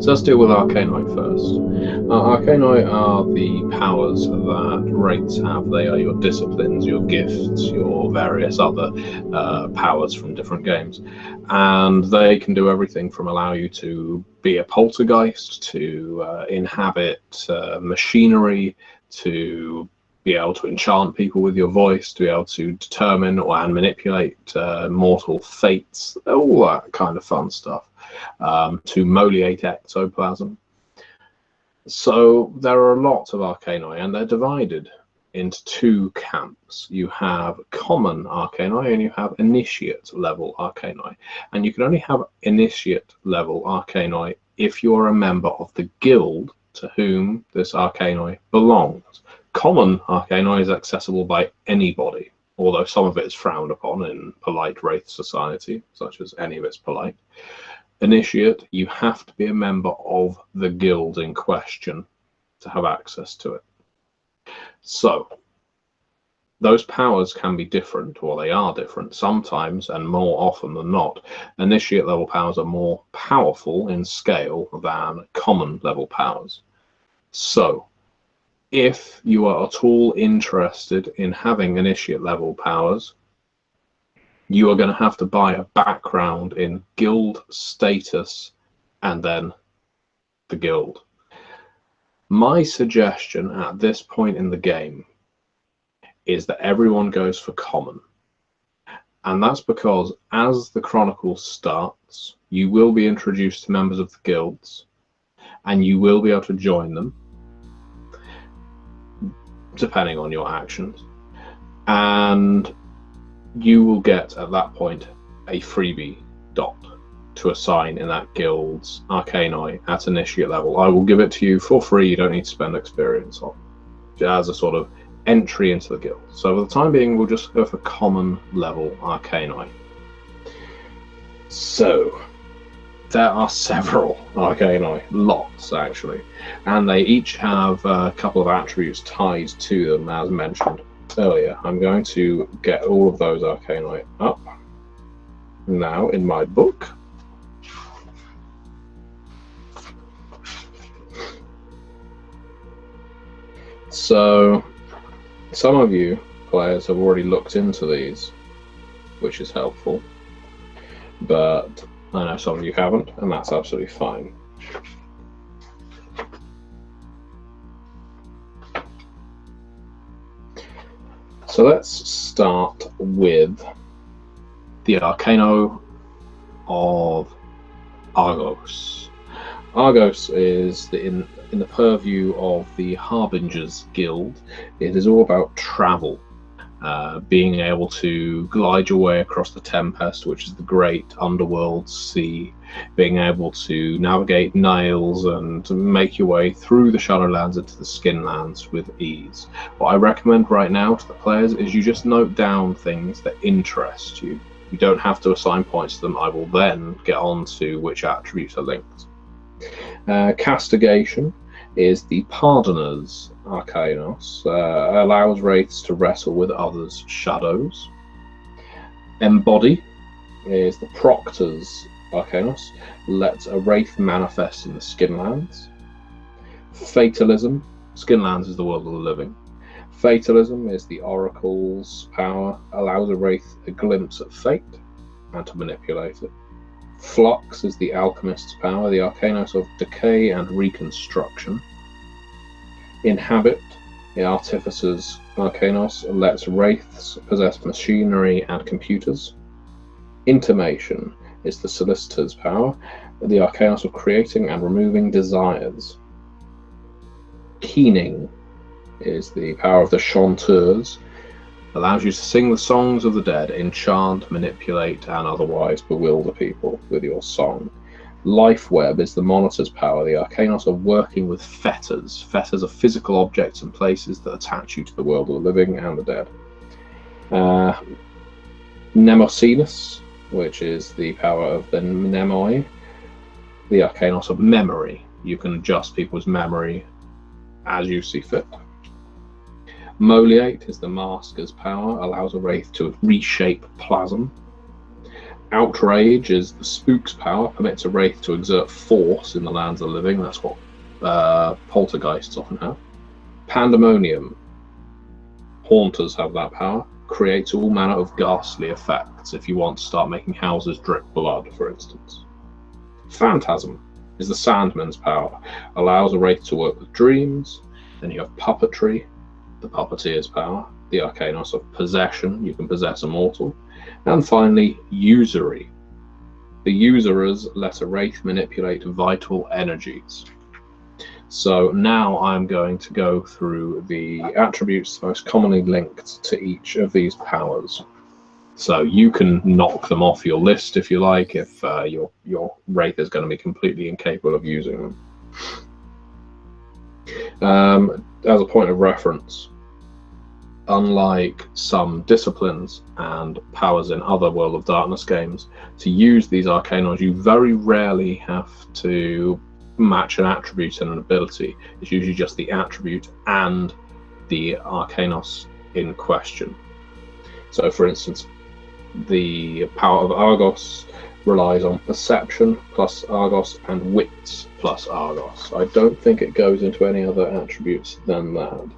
So let's deal with Arcanite first. Arcanite are the powers that Wraiths have. They are your disciplines, your gifts, your various other powers from different games. And they can do everything from allow you to be a poltergeist, to inhabit machinery, to be able to enchant people with your voice, to be able to determine and manipulate mortal fates, all that kind of fun stuff. To moliate ectoplasm. So there are a lot of Arcani, and they're divided into two camps. You have common Arcani and you have initiate level Arcani. And you can only have initiate level Arcani if you're a member of the guild to whom this Arcani belongs. Common Arcani is accessible by anybody, although some of it is frowned upon in polite Wraith society, such as any of it's polite. Initiate, you have to be a member of the guild in question to have access to it. So, those powers can be different, or they are different sometimes, and more often than not. Initiate level powers are more powerful in scale than common level powers. So, if you are at all interested in having initiate level powers, you are going to have to buy a background in guild status and then the guild. My suggestion at this point in the game is that everyone goes for common. And that's because as the chronicle starts, you will be introduced to members of the guilds and you will be able to join them depending on your actions. And you will get at that point a freebie dot to assign in that guild's Arcani at initiate level. I will give it to you for free. You don't need to spend experience on as a sort of entry into the guild. So for the time being, we'll just go for common level Arcani. So there are several Arcani, lots actually, and they each have a couple of attributes tied to them as mentioned earlier. I'm going to get all of those Arcani up now in my book. So some of you players have already looked into these, which is helpful, but I know some of you haven't, and that's absolutely fine. So let's start with the Arcano of Argos. Argos is in the purview of the Harbingers Guild. It is all about travel, being able to glide your way across the Tempest, which is the great underworld sea, being able to navigate Niles and make your way through the Shadowlands into the Skinlands with ease. What I recommend right now to the players is you just note down things that interest you. You don't have to assign points to them. I will then get on to which attributes are linked. Castigation is the Pardoner's Arcanos, allows Wraiths to wrestle with others' shadows. Embody is the Proctor's Arcanos, lets a Wraith manifest in the Skinlands. Fatalism, Skinlands is the world of the living. Fatalism is the Oracle's power, allows a Wraith a glimpse at fate and to manipulate it. Flux is the Alchemist's power, the Arcanos of decay and reconstruction. Inhabit, the Artificer's Arcanos, lets Wraiths possess machinery and computers. Intimation is the Solicitor's power, the Arcanos of creating and removing desires. Keening is the power of the Chanteurs, allows you to sing the songs of the dead, enchant, manipulate, and otherwise bewilder people with your song. Lifeweb is the Monitor's power, the Arcanos of working with fetters. Fetters are physical objects and places that attach you to the world of the living and the dead. Mnemosinus, which is the power of the Mnemoi, the Arcanos of memory. You can adjust people's memory as you see fit. Moliate is the Masker's power, allows a Wraith to reshape plasm. Outrage is the spook's power, permits a wraith to exert force in the lands of the living. That's what poltergeists often have. Pandemonium, haunters have that power, creates all manner of ghastly effects if you want to start making houses drip blood, for instance. Phantasm is the Sandman's power, allows a wraith to work with dreams. Then you have puppetry, the puppeteer's power, the Arcanos of possession, you can possess a mortal. And finally, usury. The usurers let a wraith manipulate vital energies. So now I'm going to go through the attributes most commonly linked to each of these powers. So you can knock them off your list if you like, if your wraith is going to be completely incapable of using them. As a point of reference, unlike some disciplines and powers in other World of Darkness games, to use these Arcanos, you very rarely have to match an attribute and an ability. It's usually just the attribute and the Arcanos in question. So, for instance, the power of Argos relies on perception plus Argos and wits plus Argos. I don't think it goes into any other attributes than that.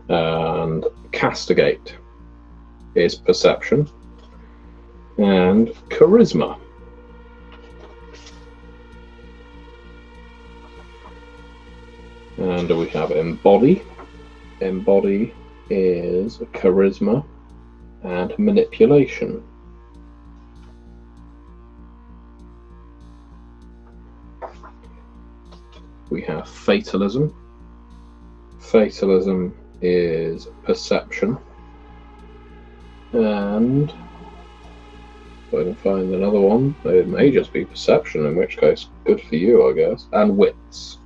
And Castigate is perception and charisma. And we have Embody. Embody is charisma and manipulation. We have Fatalism. Fatalism is perception, and if I can find another one, it may just be perception, in which case good for you, I guess, and wits.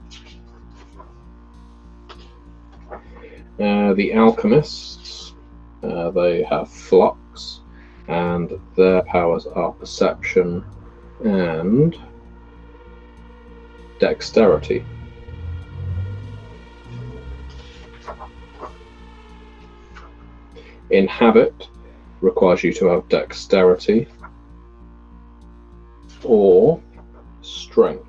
The alchemists, they have flux, and their powers are perception and dexterity. Inhabit requires you to have dexterity or strength.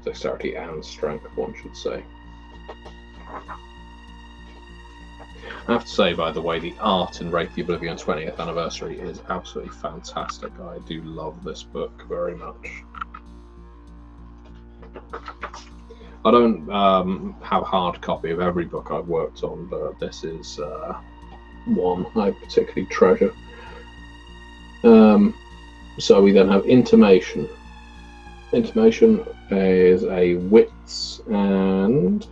Dexterity and strength, one should say. I have to say, by the way, the art in Wraith the Oblivion 20th anniversary is absolutely fantastic. I do love this book very much. I don't have a hard copy of every book I've worked on, but this is one I particularly treasure. So we then have Intimation. Intimation is a wits and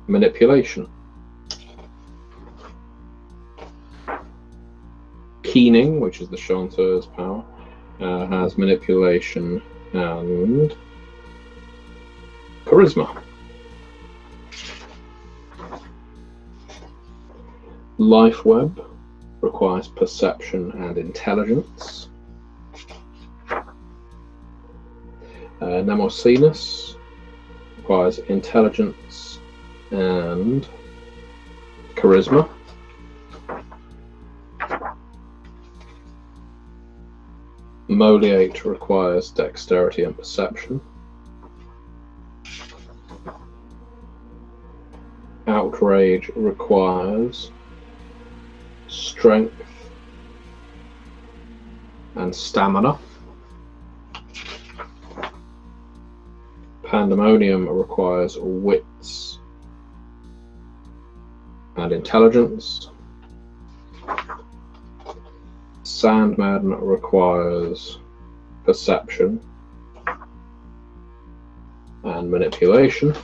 manipulation. Keening, which is the Chanteur's power, has manipulation and charisma. Lifeweb requires perception and intelligence. Nemosinus requires intelligence and charisma. Moliate requires dexterity and perception. Outrage requires strength and stamina. Pandemonium requires wits and intelligence. Sandman requires perception and manipulation.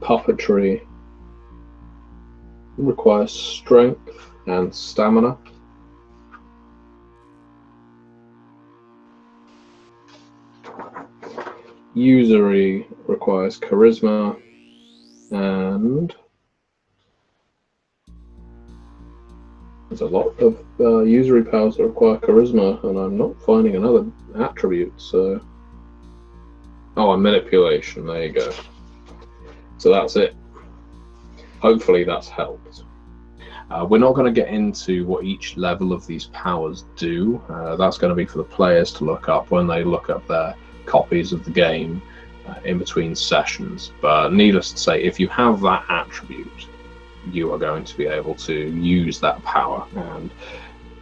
Puppetry requires strength and stamina. Usury requires charisma and there's a lot of usury powers that require charisma, and I'm not finding another attribute, so... Oh, and manipulation, there you go. So that's it. Hopefully that's helped. We're not going to get into what each level of these powers do. That's going to be for the players to look up when they look up their copies of the game in between sessions. But needless to say, if you have that attribute, you are going to be able to use that power. And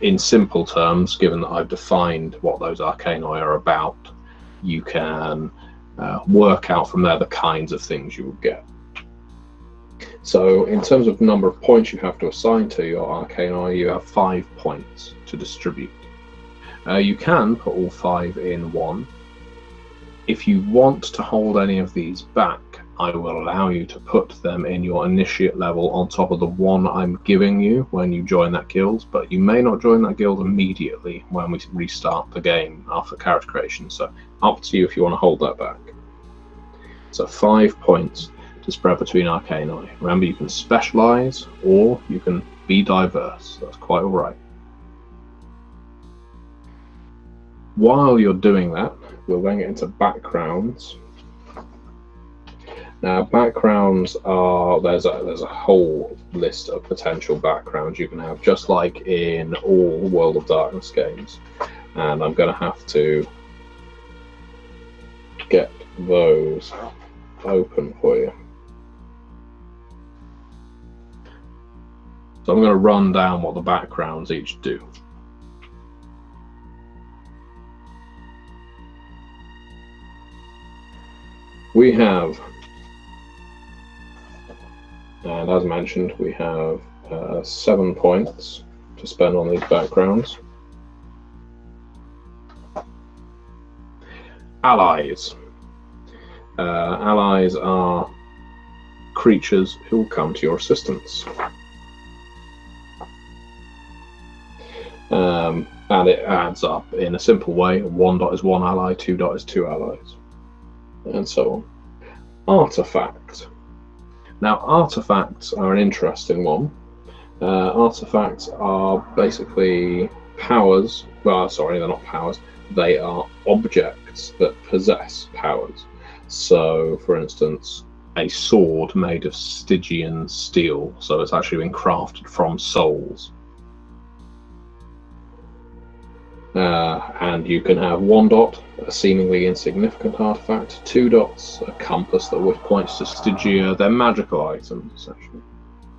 in simple terms, given that I've defined what those arcana are about, you can work out from there the kinds of things you will get. So in terms of number of points you have to assign to your arcana, you have 5 points to distribute. You can put all 5 in one. If you want to hold any of these back, I will allow you to put them in your initiate level on top of the one I'm giving you when you join that guild, but you may not join that guild immediately when we restart the game after character creation, so up to you if you want to hold that back. So 5 points to spread between arcana. Remember, you can specialize or you can be diverse. That's quite all right. While you're doing that, we'll then get into backgrounds. Now, backgrounds are, there's a whole list of potential backgrounds you can have, just like in all World of Darkness games. And I'm going to have to get those open for you. So I'm going to run down what the backgrounds each do. We have, and as mentioned, we have 7 points to spend on these backgrounds. Allies. Allies are creatures who will come to your assistance. And it adds up in a simple way. 1 dot is 1 ally, 2 dot is 2 allies, and so on. Artifact. Now, artifacts are an interesting one. Artifacts are basically powers. Well, sorry, they're not powers. They are objects that possess powers. So, for instance, a sword made of Stygian steel. So it's actually been crafted from souls. And you can have 1 dot, a seemingly insignificant artifact, 2 dots, a compass that points to Stygia. They're magical items, essentially.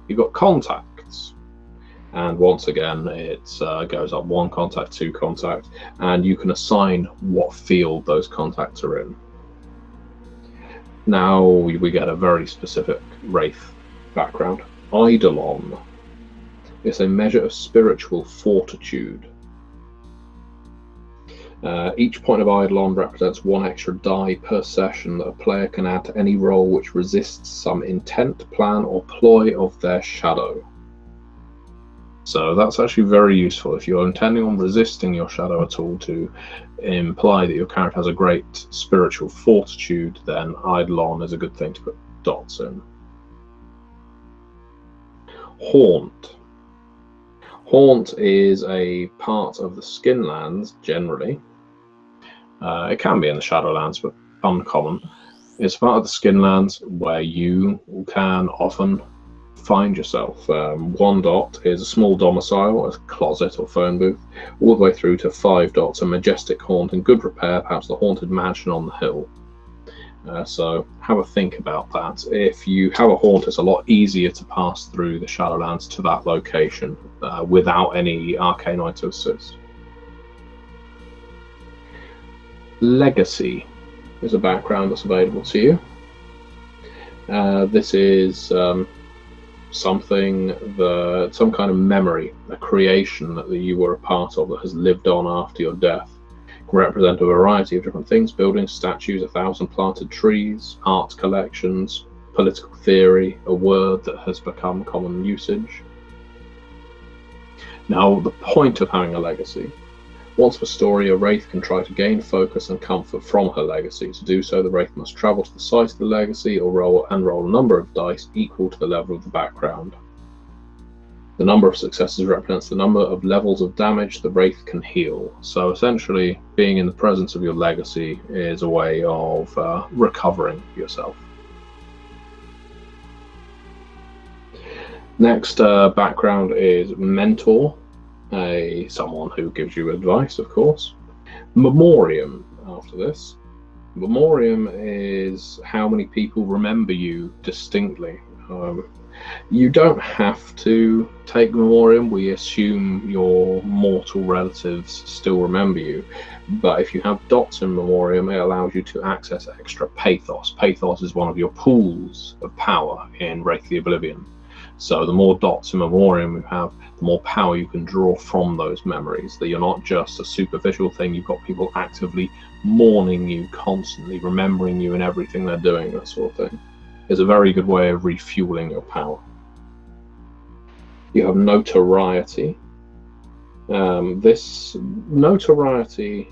You've got contacts, and once again, it goes up 1 contact, 2 contact, and you can assign what field those contacts are in. Now we get a very specific Wraith background. Eidolon is a measure of spiritual fortitude. Each point of Eidolon represents 1 extra die per session that a player can add to any roll which resists some intent, plan, or ploy of their shadow. So that's actually very useful if you're intending on resisting your shadow at all, to imply that your character has a great spiritual fortitude. Then Eidolon is a good thing to put dots in. Haunt. Haunt is a part of the Skinlands, generally. It can be in the Shadowlands, but uncommon. It's part of the Skinlands where you can often find yourself. 1 dot is a small domicile, a closet or phone booth, all the way through to 5 dots, a majestic haunt in good repair, perhaps the haunted mansion on the hill. So have a think about that. If you have a haunt, it's a lot easier to pass through the Shadowlands to that location without any arcana to assist. Legacy is a background that's available to you. This is some kind of memory, a creation that you were a part of that has lived on after your death. It can represent a variety of different things: buildings, statues, 1,000 planted trees, art collections, political theory, a word that has become common usage. Now, the point of having a legacy: once per story, a Wraith can try to gain focus and comfort from her legacy. To do so, the Wraith must travel to the site of the legacy or roll a number of dice equal to the level of the background. The number of successes represents the number of levels of damage the Wraith can heal. So essentially, being in the presence of your legacy is a way of recovering yourself. Next background is mentor, someone who gives you advice, of course. Memoriam after this. Memoriam is how many people remember you distinctly. You don't have to take Memoriam. We assume your mortal relatives still remember you. But if you have dots in Memoriam, it allows you to access extra pathos. Pathos is one of your pools of power in Wraith the Oblivion. So the more dots in Memoriam you have, the more power you can draw from those memories. That you're not just a superficial thing, you've got people actively mourning you, constantly remembering you and everything they're doing, that sort of thing. It's a very good way of refueling your power. You have notoriety. This notoriety,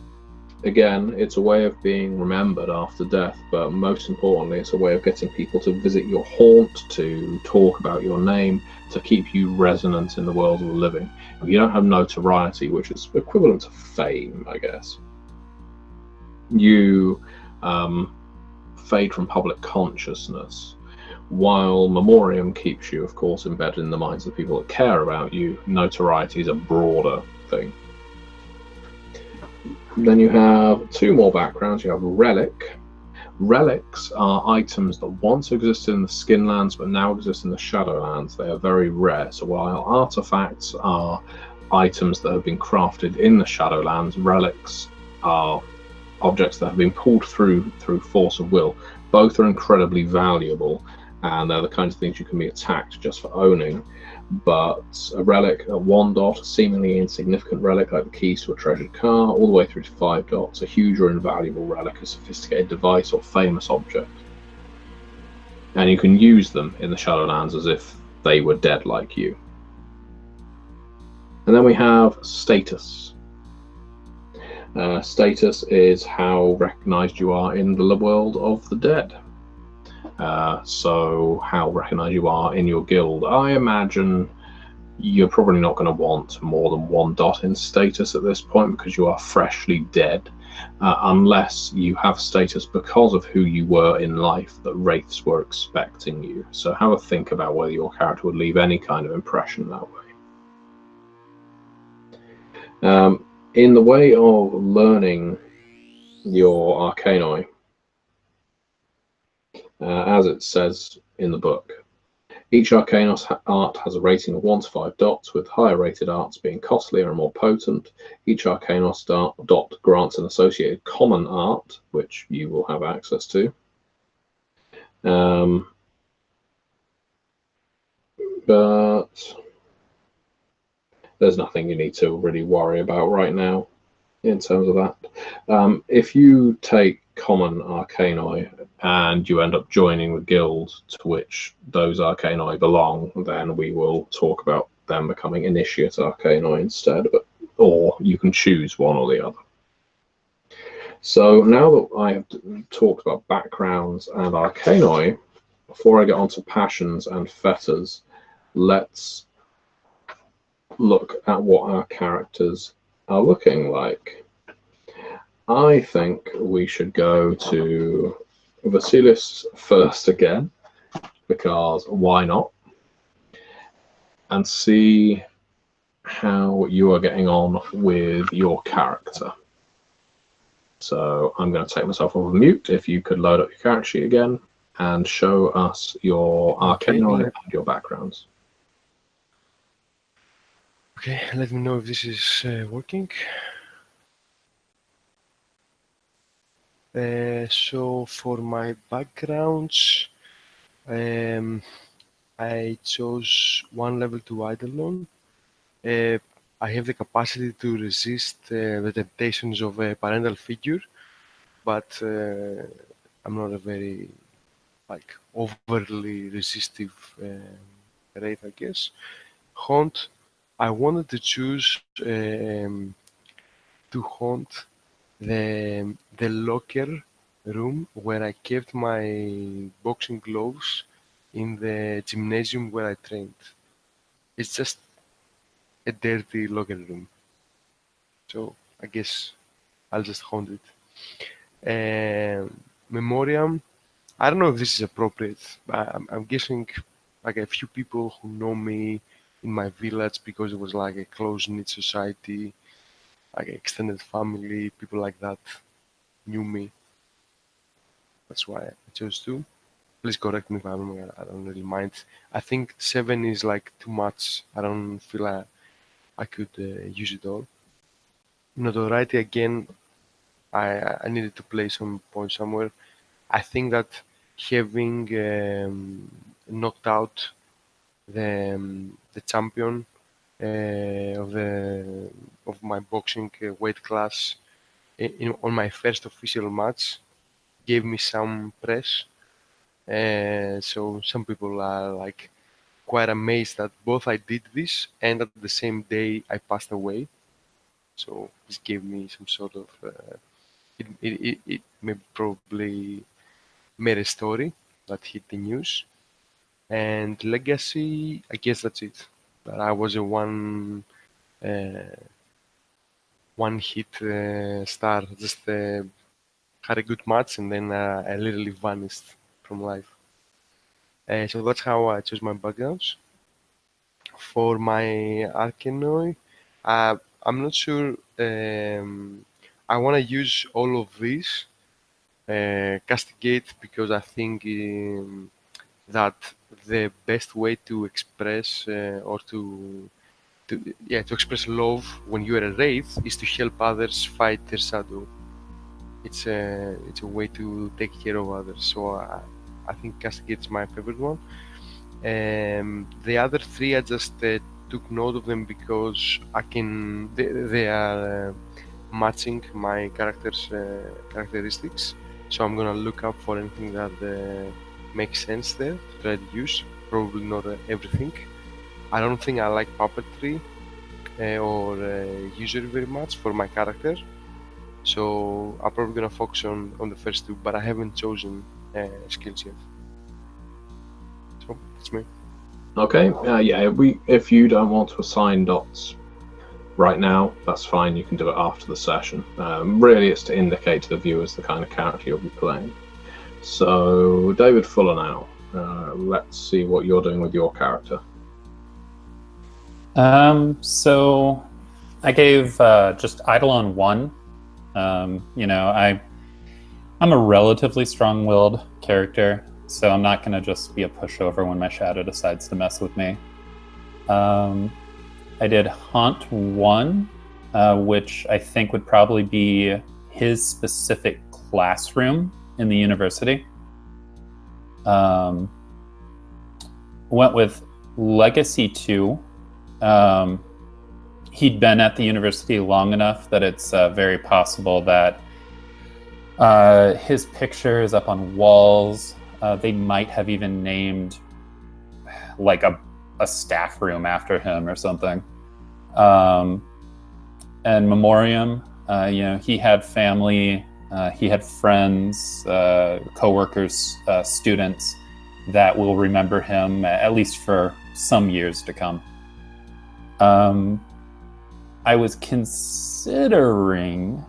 again, it's a way of being remembered after death, but most importantly, it's a way of getting people to visit your haunt, to talk about your name, to keep you resonant in the world of the living. If you don't have notoriety, which is equivalent to fame, I guess, you fade from public consciousness. While Memoriam keeps you, of course, embedded in the minds of the people that care about you, notoriety is a broader thing. Then you have two more backgrounds. You have Relic. Relics are items that once existed in the Skinlands but now exist in the Shadowlands. They are very rare. So while artifacts are items that have been crafted in the Shadowlands, relics are objects that have been pulled through force of will. Both are incredibly valuable, and they're the kinds of things you can be attacked just for owning. But a relic at 1 dot, a seemingly insignificant relic like the keys to a treasured car, all the way through to 5 dots, a huge or invaluable relic, a sophisticated device or famous object. And you can use them in the Shadowlands as if they were dead like you. And then we have status. Status is how recognized you are in the world of the dead. So how recognized you are in your guild. I imagine you're probably not going to want more than 1 dot in status at this point because you are freshly dead, unless you have status because of who you were in life, that wraiths were expecting you. So have a think about whether your character would leave any kind of impression that way. In the way of learning your Arcana, as it says in the book, each Arcanos art has a rating of 1 to 5 dots, with higher rated arts being costlier and more potent. Each Arcanos dot grants an associated common art, which you will have access to. But there's nothing you need to really worry about right now in terms of that. If you take common Arcana and you end up joining the guild to which those Arcana belong, then we will talk about them becoming Initiate Arcana instead, or you can choose one or the other. So now that I have talked about backgrounds and Arcana, before I get onto passions and fetters, let's look at what our characters are looking like. I think we should go to Vasilis first again, because why not? And see how you are getting on with your character. So I'm going to take myself off of mute. If you could load up your character sheet again and show us your Arcana and your backgrounds. Okay, let me know if this is working. So for my backgrounds, I chose 1 level to Eidolon. I have the capacity to resist the temptations of a parental figure, but I'm not a very overly resistive wraith, I guess. Haunt, I wanted to choose to haunt the locker room where I kept my boxing gloves in the gymnasium where I trained. It's just a dirty locker room, so I guess I'll just haunt it. Memoriam, I don't know if this is appropriate, but I'm guessing like a few people who know me in my village because it was like a close-knit society, like extended family, people like that knew me. That's why I chose 2. Please correct me if I'm wrong. I don't really mind. I think 7 is like too much. I don't feel like I could use it all. Notoriety again. I needed to play some points somewhere. I think that having knocked out the champion of my boxing weight class on my first official match gave me some press. So some people are like quite amazed that both I did this and at the same day I passed away. So this gave me some sort of it maybe probably made a story that hit the news. And legacy, I guess that's it. That I was a one hit star, just had a good match and then I literally vanished from life. So that's how I chose my backgrounds. For my Arcanoi, I'm not sure. I want to use all of these castigate because I think that the best way to express or to express love when you are a wraith is to help others fight their shadow. It's a way to take care of others. So I think castigate is my favorite one. The other 3 I just took note of them because they are matching my character's characteristics. So I'm gonna look up for anything that makes sense there to try to use. Probably not everything. I don't think I like puppetry or usury very much for my character. So I'm probably gonna focus on the first 2, but I haven't chosen skills yet. So that's me. Okay, yeah, if you don't want to assign dots right now, that's fine, you can do it after the session. Really, it's to indicate to the viewers the kind of character you'll be playing. So, David Fuller now, let's see what you're doing with your character. So I gave just Eidolon 1. I'm a relatively strong-willed character, so I'm not going to just be a pushover when my shadow decides to mess with me. I did Haunt 1, which I think would probably be his specific classroom in the university. Went with Legacy 2. He'd been at the university long enough that it's very possible that his picture is up on walls. They might have even named like a staff room after him or something. And Memoriam, he had family, he had friends, co-workers, students that will remember him at least for some years to come. I was considering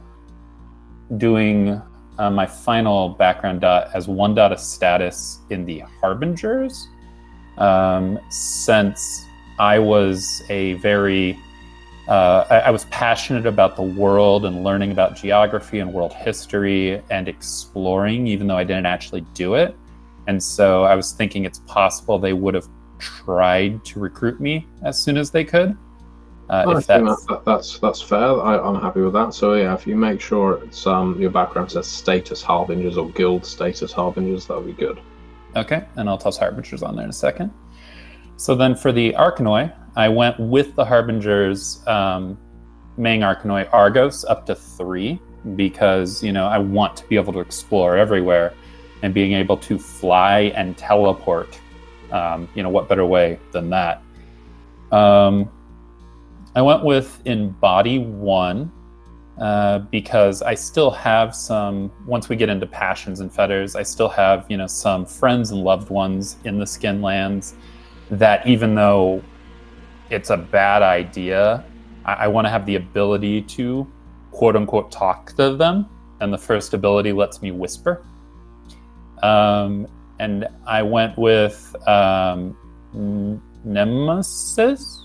doing my final background dot as 1 dot of status in the Harbingers, since I was I was passionate about the world and learning about geography and world history and exploring, even though I didn't actually do it. And so I was thinking it's possible they would have tried to recruit me as soon as they could. I think that's fair. I'm happy with that. So yeah, if you make sure it's your background says status harbingers or guild status harbingers, that would be good. Okay, and I'll toss harbingers on there in a second. So then for the Arcanoi, I went with the harbingers main Arcanoi Argos up to 3 because I want to be able to explore everywhere, and being able to fly and teleport. What better way than that? I went with Embody 1 because I still have some, once we get into passions and fetters, I still have, some friends and loved ones in the Skinlands that even though it's a bad idea, I want to have the ability to quote unquote talk to them. And the first ability lets me whisper. And I went with Nemesis?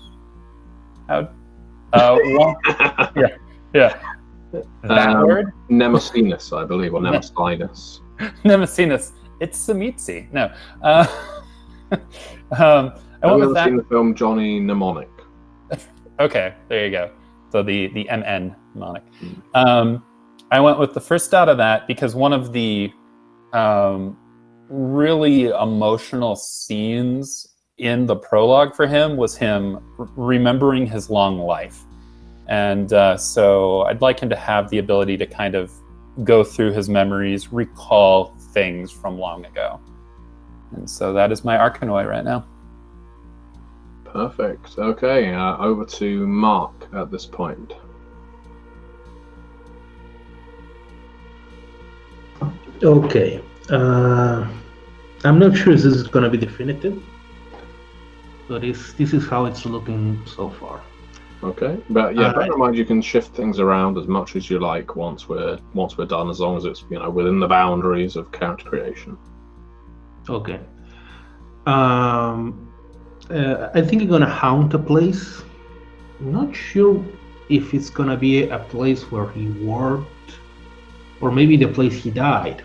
How? Well, yeah. That word? Nemesis, I believe, or Nemesis. Nemesis. It's Samitsi. No. I Have went you with ever that. seen the film Johnny Mnemonic? Okay, there you go. So the MN mnemonic. I went with the first out of that because one of the really emotional scenes in the prologue for him was him remembering his long life. And so I'd like him to have the ability to kind of go through his memories, recall things from long ago. And so that is my Arcanoi right now. Perfect. Okay, over to Mark at this point. Okay. I'm not sure if this is going to be definitive, but this is how it's looking so far. Okay, but yeah, bear in mind you can shift things around as much as you like once we're done, as long as it's within the boundaries of character creation. Okay. I think I'm gonna haunt a place. I'm not sure if it's gonna be a place where he worked, or maybe the place he died,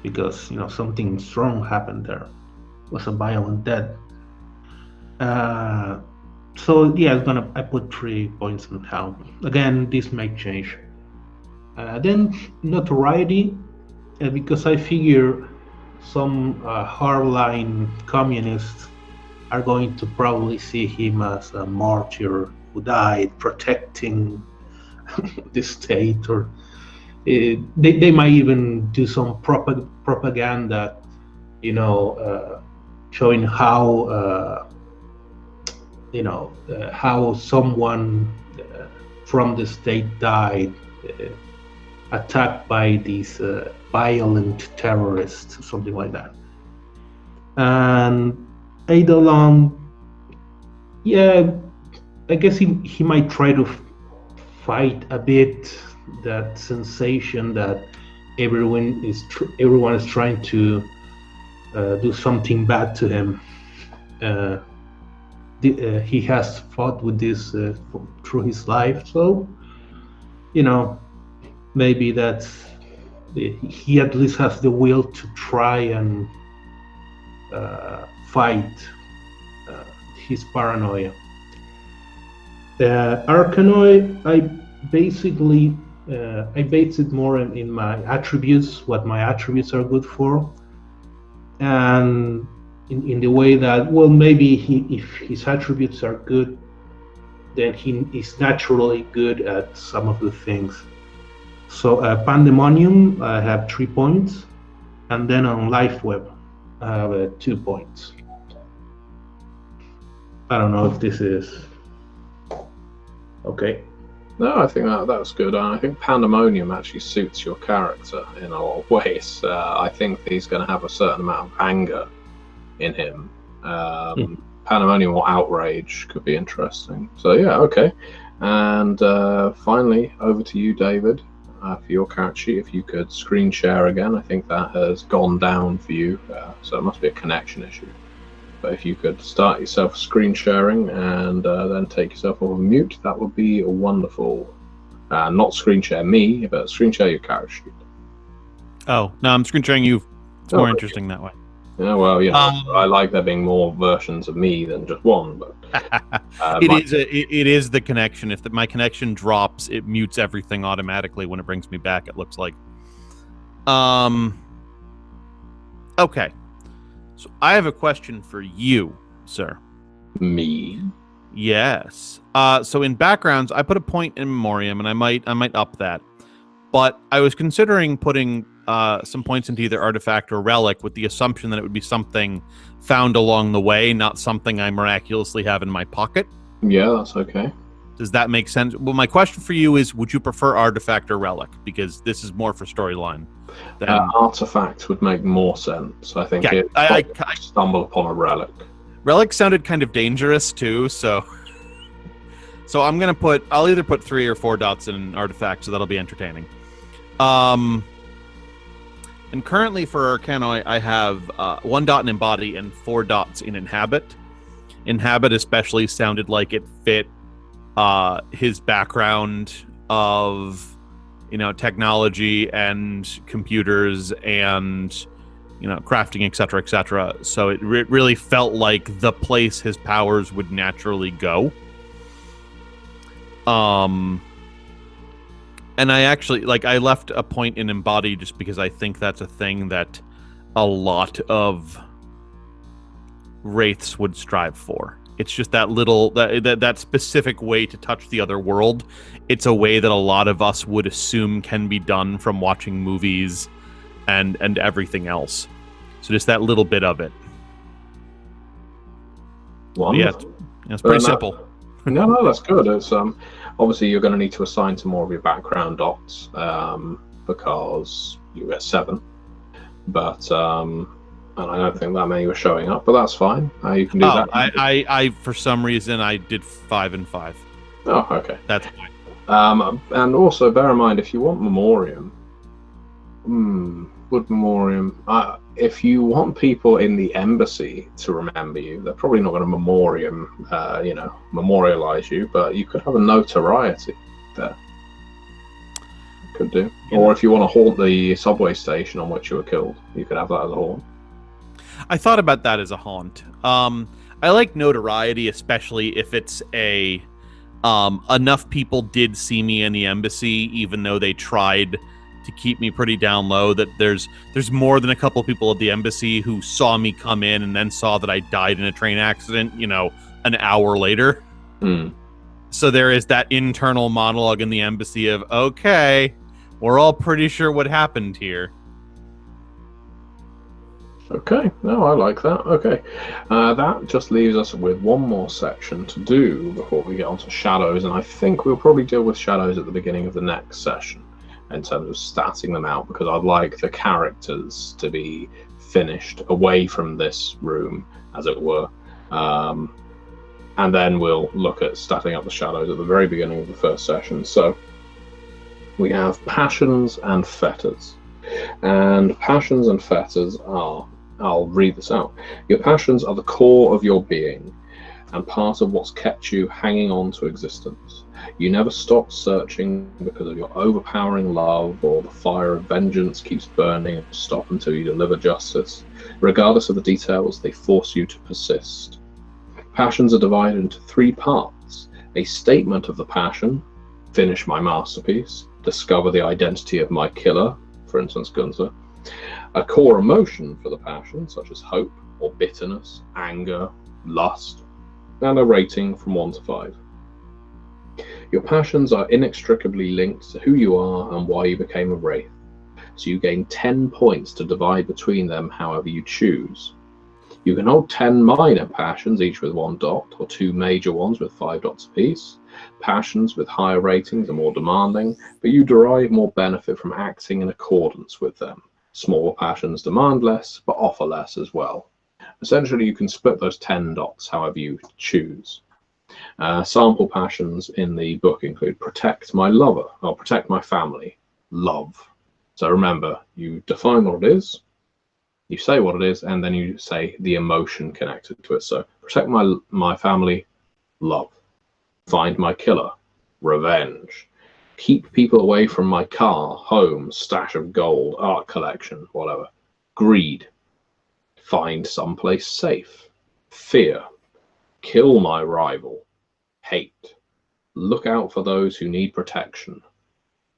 because something strong happened there. It was a violent death. So yeah, I put 3 points on haunt. Again, this may change. Then notoriety, because I figure some hardline communists are going to probably see him as a martyr who died protecting the state, or they might even do some propaganda, showing how how someone from the state died, attacked by these violent terrorists, something like that. And Eidolon, yeah, I guess he might try to fight a bit that sensation that everyone is trying to do something bad to him. He has fought with this through his life, so maybe he at least has the will to try and fight his paranoia. Arcanoi, I basically I base it more in my attributes, what my attributes are good for, and in the way that, well, maybe if his attributes are good, then he is naturally good at some of the things. So Pandemonium, I have 3 points, and then on Lifeweb, I have 2 points. I don't know if this is okay. No, I think that's good. I think Pandemonium actually suits your character in a lot of ways. I think he's going to have a certain amount of anger in him. Pandemonium or outrage could be interesting. So yeah, okay. And finally, over to you, David, for your character sheet. If you could screen share again, I think that has gone down for you. So it must be a connection issue. But if you could start yourself screen sharing and then take yourself off of mute, that would be wonderful. Not screen share me, but screen share your character sheet. Oh, no, I'm screen sharing you. It's more interesting that way. Yeah, well, I like there being more versions of me than just one. But it is the connection. If my connection drops, it mutes everything automatically when it brings me back, it looks like. Okay. So I have a question for you, sir. Me? Yes. So in backgrounds, I put a point in memoriam, and I might up that. But I was considering putting some points into either artifact or relic, with the assumption that it would be something found along the way, not something I miraculously have in my pocket. Yeah, that's okay. Does that make sense? Well, my question for you is, would you prefer artifact or relic? Because this is more for storyline. Artifact would make more sense. I think I stumble upon a relic. Relic sounded kind of dangerous too, so I'll either put 3 or 4 dots in an artifact, so that'll be entertaining. And currently for Arcana, I have 1 dot in embody and 4 dots in inhabit. inhabit especially sounded like it fit his background of, technology and computers and, crafting, etc., etc. So it really felt like the place his powers would naturally go. And I actually, I left a point in embody just because I think that's a thing that a lot of wraiths would strive for. It's just that little, that specific way to touch the other world. It's a way that a lot of us would assume can be done from watching movies and everything else. So just that little bit of it. Yeah, it's pretty simple. No, that's good. It's obviously you're going to need to assign some more of your background dots because you get 7, but and I don't think that many were showing up, but that's fine. You can do that. I for some reason I did 5 and 5. Oh, okay. That's fine. And also bear in mind, if you want memoriam, would memoriam? If you want people in the embassy to remember you, they're probably not going to memorialize you, but you could have a notoriety there. Could do. Or if you want to haunt the subway station on which you were killed, you could have that as a haunt. I thought about that as a haunt. I like notoriety, especially if it's a enough people did see me in the embassy, even though they tried to keep me pretty down low, that there's more than a couple people at the embassy who saw me come in and then saw that I died in a train accident, an hour later. So there is that internal monologue in the embassy of, okay, we're all pretty sure what happened here. Okay, no, I like that. Okay, that just leaves us with one more section to do before we get on to shadows, and I think we'll probably deal with shadows at the beginning of the next session in terms of statting them out, because I'd like the characters to be finished away from this room, as it were, and then we'll look at statting up the shadows at the very beginning of the first session. So we have passions and fetters, and passions and fetters are, I'll read this out. Your passions are the core of your being and part of what's kept you hanging on to existence. You never stop searching because of your overpowering love, or the fire of vengeance keeps burning and stop until you deliver justice. Regardless of the details, they force you to persist. Passions are divided into 3 parts: a statement of the passion, finish my masterpiece, discover the identity of my killer, for instance Gunther; a core emotion for the passion, such as hope or bitterness, anger, lust; and a rating from 1 to 5. Your passions are inextricably linked to who you are and why you became a Wraith, so you gain 10 points to divide between them however you choose. You can hold 10 minor passions, each with 1 dot, or 2 major ones with 5 dots apiece. Passions with higher ratings are more demanding, but you derive more benefit from acting in accordance with them. Smaller passions demand less, but offer less as well. Essentially, you can split those 10 dots however you choose. Sample passions in the book include protect my lover, or protect my family, love. So remember, you define what it is, you say what it is, and then you say the emotion connected to it. So protect my family, love. Find my killer, revenge. Keep people away from my car, home, stash of gold, art collection, whatever, greed. Find someplace safe, fear. Kill my rival, hate. Look out for those who need protection,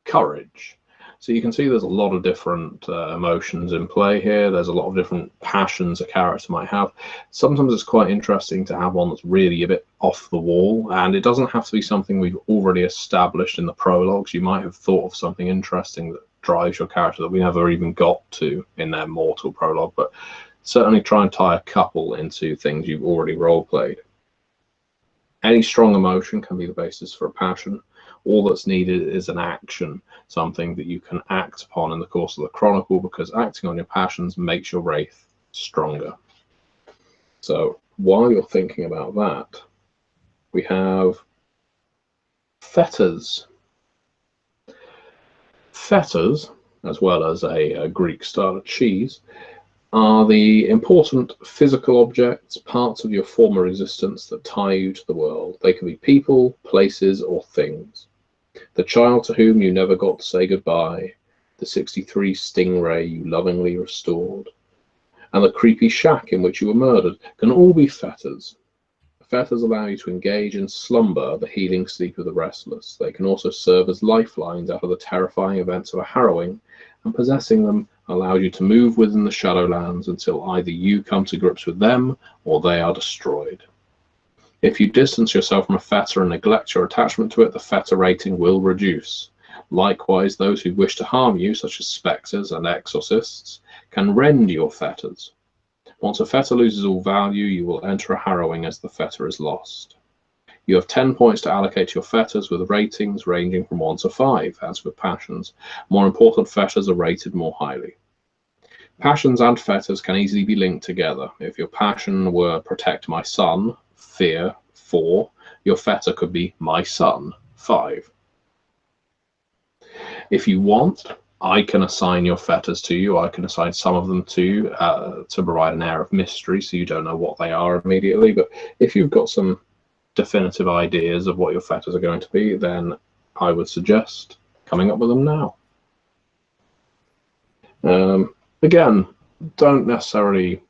courage. So you can see there's a lot of different emotions in play here. There's a lot of different passions a character might have. Sometimes it's quite interesting to have one that's really a bit off the wall, and it doesn't have to be something we've already established in the prologues. You might have thought of something interesting that drives your character that we never even got to in their mortal prologue, but certainly try and tie a couple into things you've already role-played. Any strong emotion can be the basis for a passion. All that's needed is an action, something that you can act upon in the course of the chronicle, because acting on your passions makes your Wraith stronger. So while you're thinking about that, we have fetters. Fetters, as well as a Greek style of cheese, are the important physical objects, parts of your former existence that tie you to the world. They can be people, places, or things. The child to whom you never got to say goodbye, the 63 stingray you lovingly restored, and the creepy shack in which you were murdered can all be fetters. Fetters allow you to engage in slumber, the healing sleep of the restless. They can also serve as lifelines out of the terrifying events of a harrowing, and possessing them allows you to move within the Shadowlands until either you come to grips with them or they are destroyed. If you distance yourself from a fetter and neglect your attachment to it, the fetter rating will reduce. Likewise, those who wish to harm you, such as spectres and exorcists, can rend your fetters. Once a fetter loses all value, you will enter a harrowing as the fetter is lost. You have 10 points to allocate to your fetters, with ratings ranging from 1 to 5. As with passions, more important fetters are rated more highly. Passions and fetters can easily be linked together. If your passion were protect my son, fear, 4, your fetter could be my son, 5. If you want, I can assign your fetters to you. I can assign some of them to you to provide an air of mystery so you don't know what they are immediately. But if you've got some definitive ideas of what your fetters are going to be, then I would suggest coming up with them now. Again, don't necessarily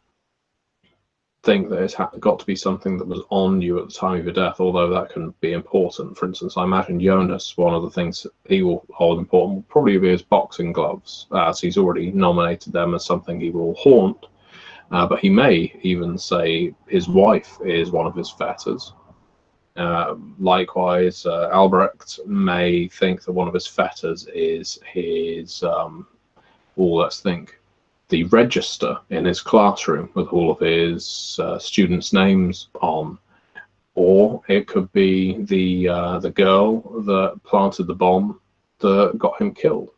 think that it's got to be something that was on you at the time of your death, although that can be important. For instance, I imagine Jonas, one of the things he will hold important will probably be his boxing gloves, as he's already nominated them as something he will haunt. But he may even say his wife is one of his fetters. Likewise, Albrecht may think that one of his fetters is his, let's think, the register in his classroom with all of his students' names on, or it could be the girl that planted the bomb that got him killed.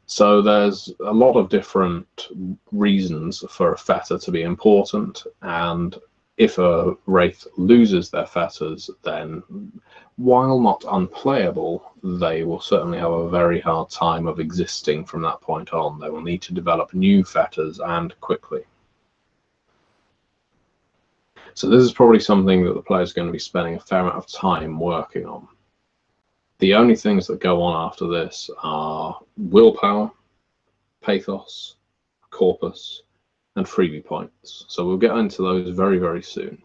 So there's a lot of different reasons for a fetter to be important, and if a Wraith loses their fetters, then while not unplayable, they will certainly have a very hard time of existing from that point on. They will need to develop new fetters, and quickly. So this is probably something that the player is going to be spending a fair amount of time working on. The only things that go on after this are willpower, pathos, corpus, and freebie points. So we'll get into those very, very soon.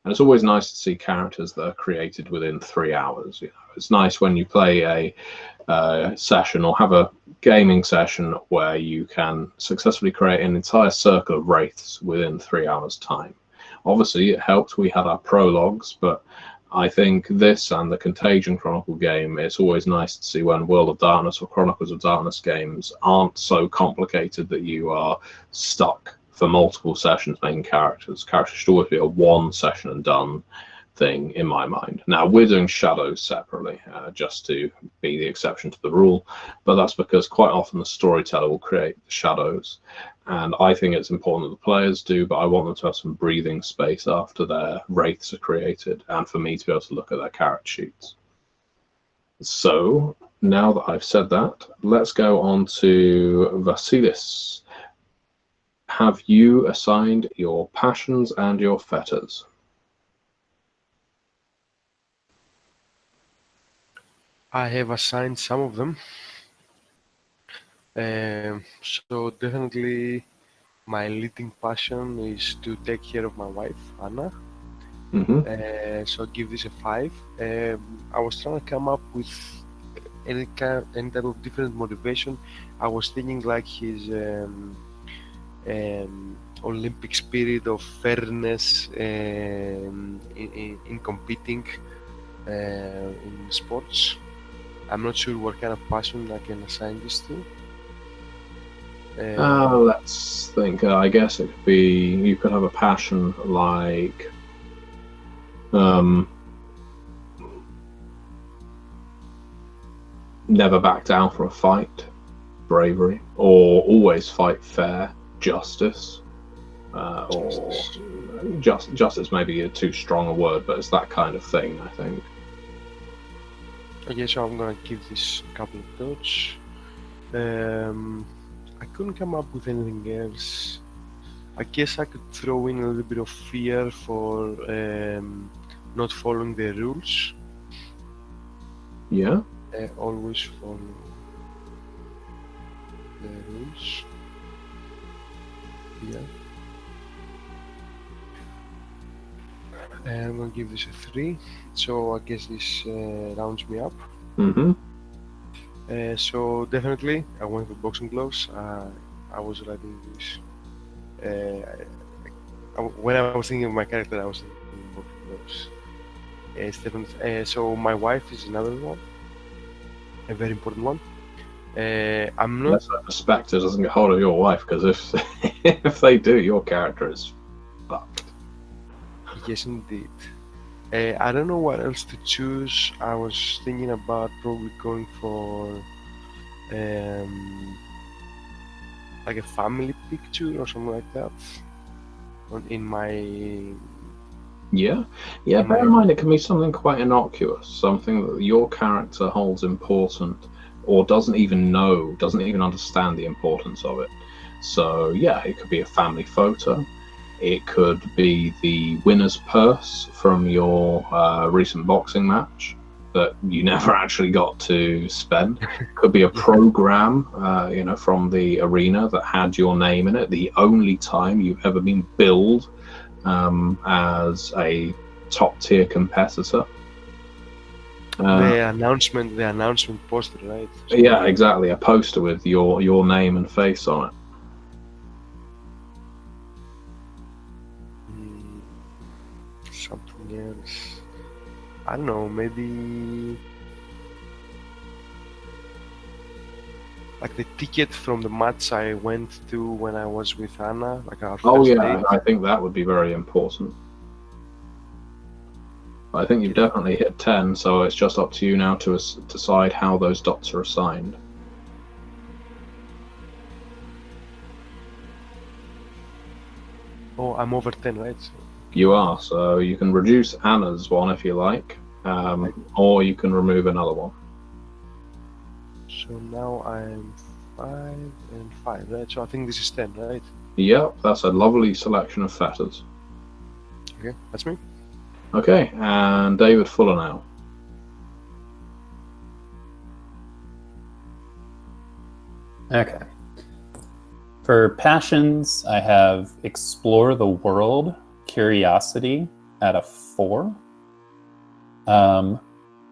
And it's always nice to see characters that are created within 3 hours. You know, it's nice when you play a session or have a gaming session where you can successfully create an entire circle of wraiths within 3 hours' time. Obviously, it helped we had our prologues, but I think this and the Contagion Chronicle game, it's always nice to see when World of Darkness or Chronicles of Darkness games aren't so complicated that you are stuck for multiple sessions making characters. Characters should always be a one session and done thing in my mind. Now, we're doing shadows separately, just to be the exception to the rule, but that's because quite often the storyteller will create the shadows, and I think it's important that the players do, but I want them to have some breathing space after their wraiths are created, and for me to be able to look at their character sheets. So, now that I've said that, let's go on to Vasilis. Have you assigned your passions and your fetters? I have assigned some of them. So definitely my leading passion is to take care of my wife, Anna. So I'll give this a 5. I was trying to come up with any type of different motivation. I was thinking like his Olympic spirit of fairness in competing in sports. I'm not sure what kind of passion I can assign this to. Let's think. I guess it could be, you could have a passion like never back down for a fight, bravery, or always fight fair, justice, or justice maybe too strong a word, but it's that kind of thing, I think. Okay, so I'm gonna give this a couple of thoughts. I couldn't come up with anything else. I guess I could throw in a little bit of fear for not following the rules. Yeah. Always follow the rules. Yeah. I'm gonna give this a 3. So I guess this rounds me up. Mm-hmm. So definitely, I went with boxing gloves. I was writing this. When I was thinking of my character, I was thinking of boxing gloves. It's definitely. So my wife is another one, a very important one. I'm not. Let's hope the Spectre doesn't get hold of your wife, because if they do, your character is fucked. Yes, indeed. I don't know what else to choose. I was thinking about probably going for like a family picture or something like that. In my Yeah. Bear in mind, it can be something quite innocuous, something that your character holds important, or doesn't even understand the importance of it. So yeah, it could be a family photo. It could be the winner's purse from your recent boxing match that you never actually got to spend. Could be a program, from the arena that had your name in it. The only time you've ever been billed as a top-tier competitor. the announcement poster, right? So, Yeah, exactly. A poster with your name and face on it. Something else. I don't know, maybe like the ticket from the match I went to when I was with Anna, like our first date. I think that would be very important. I think you've definitely hit 10, so it's just up to you now to decide how those dots are assigned. Oh, I'm over 10, right? So, You are, so you can reduce Anna's one if you like, or you can remove another one. so now I'm 5 and 5, right? So I think this is 10, right? Yep, that's a lovely selection of fetters. Okay, that's me. Okay, and David Fuller now. Okay. For passions, I have explore the world, curiosity at a 4.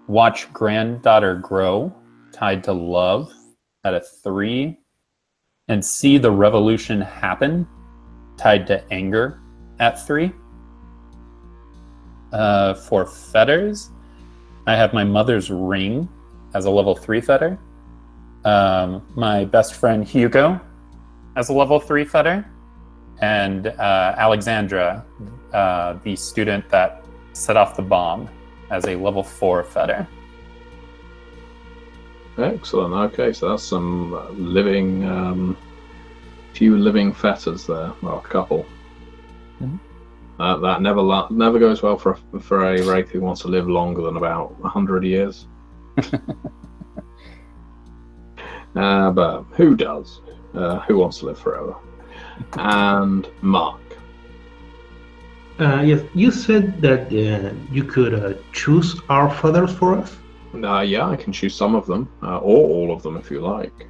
Watch granddaughter grow, tied to love at a 3. And see the revolution happen, tied to anger at 3. For fetters, I have my mother's ring as a level 3 fetter. My best friend Hugo as a level 3 fetter, and Alexandra, the student that set off the bomb, as a level 4 fetter. Excellent. Okay, so that's some few living fetters there. Well, a couple. Mhm. That never goes well for a Wraith who wants to live longer than about 100 years. But who does? Who wants to live forever? And Mark. Yes, you said that you could choose our feathers for us. Yeah, I can choose some of them, or all of them if you like.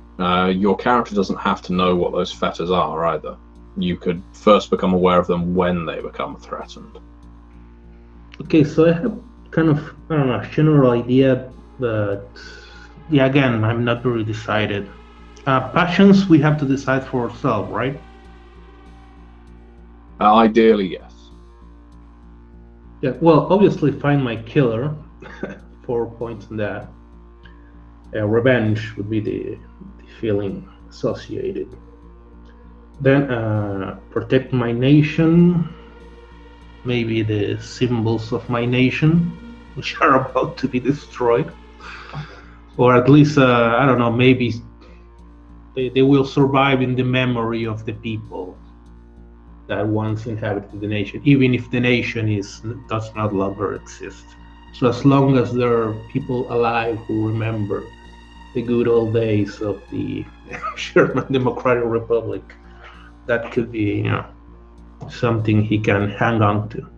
Your character doesn't have to know what those fetters are either. You could first become aware of them when they become threatened. Okay, so I have kind of, I don't know, general idea, but yeah, again, I'm not very decided. Passions, we have to decide for ourselves, right? Ideally, yes. Yeah, well, obviously find my killer, 4 points in that. Revenge would be the feeling associated. Then protect my nation, maybe the symbols of my nation, which are about to be destroyed. Or at least, I don't know, maybe they will survive in the memory of the people that once inhabited the nation, even if the nation does not longer exist. So as long as there are people alive who remember the good old days of the German Democratic Republic. That could be, something he can hang on to.